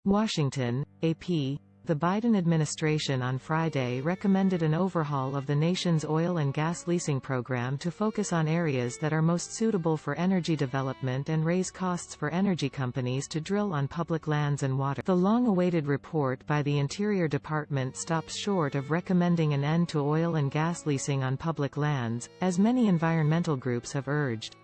Washington, AP. The Biden administration on Friday recommended an overhaul of the nation's oil and gas leasing program to focus on areas that are most suitable for energy development and raise costs for energy companies to drill on public lands and water. The long-awaited report by the Interior Department stops short of recommending an end to oil and gas leasing on public lands, as many environmental groups have urged.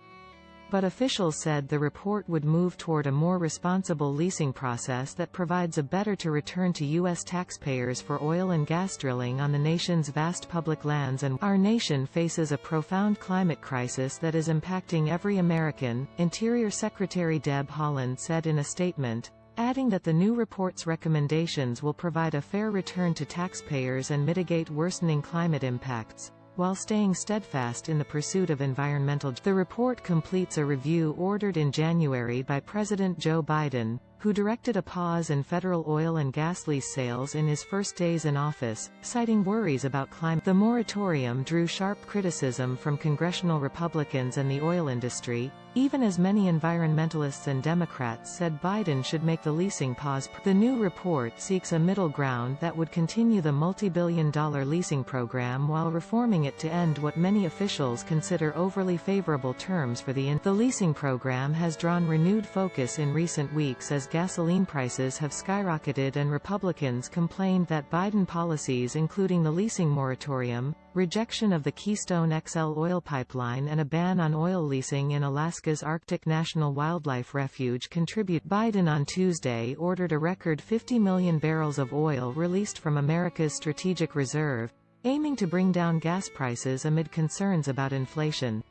But officials said the report would move toward a more responsible leasing process that provides a better return to U.S. taxpayers for oil and gas drilling on the nation's vast public lands. And our nation faces a profound climate crisis that is impacting every American, Interior Secretary Deb Haaland said in a statement, adding that the new report's recommendations will provide a fair return to taxpayers and mitigate worsening climate impacts, while staying steadfast in the pursuit of environmental justice. The report completes a review ordered in January by President Joe Biden, who directed a pause in federal oil and gas lease sales in his first days in office, citing worries about climate. The moratorium drew sharp criticism from congressional Republicans and the oil industry, even as many environmentalists and Democrats said Biden should make the leasing pause. The new report seeks a middle ground that would continue the multi-billion-dollar leasing program while reforming it to end what many officials consider overly favorable terms for the leasing program has drawn renewed focus in recent weeks as gasoline prices have skyrocketed and Republicans complained that Biden policies including the leasing moratorium, rejection of the Keystone XL oil pipeline and a ban on oil leasing in Alaska's Arctic National Wildlife Refuge contribute. Biden on Tuesday ordered a record 50 million barrels of oil released from America's strategic reserve, aiming to bring down gas prices amid concerns about inflation.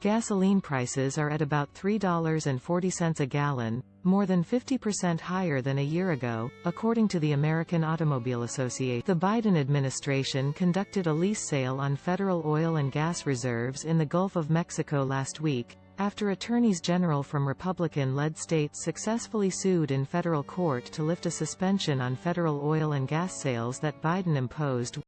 Gasoline prices are at about $3.40 a gallon, more than 50% higher than a year ago, according to the American Automobile Association. The Biden administration conducted a lease sale on federal oil and gas reserves in the Gulf of Mexico last week, after attorneys general from Republican-led states successfully sued in federal court to lift a suspension on federal oil and gas sales that Biden imposed.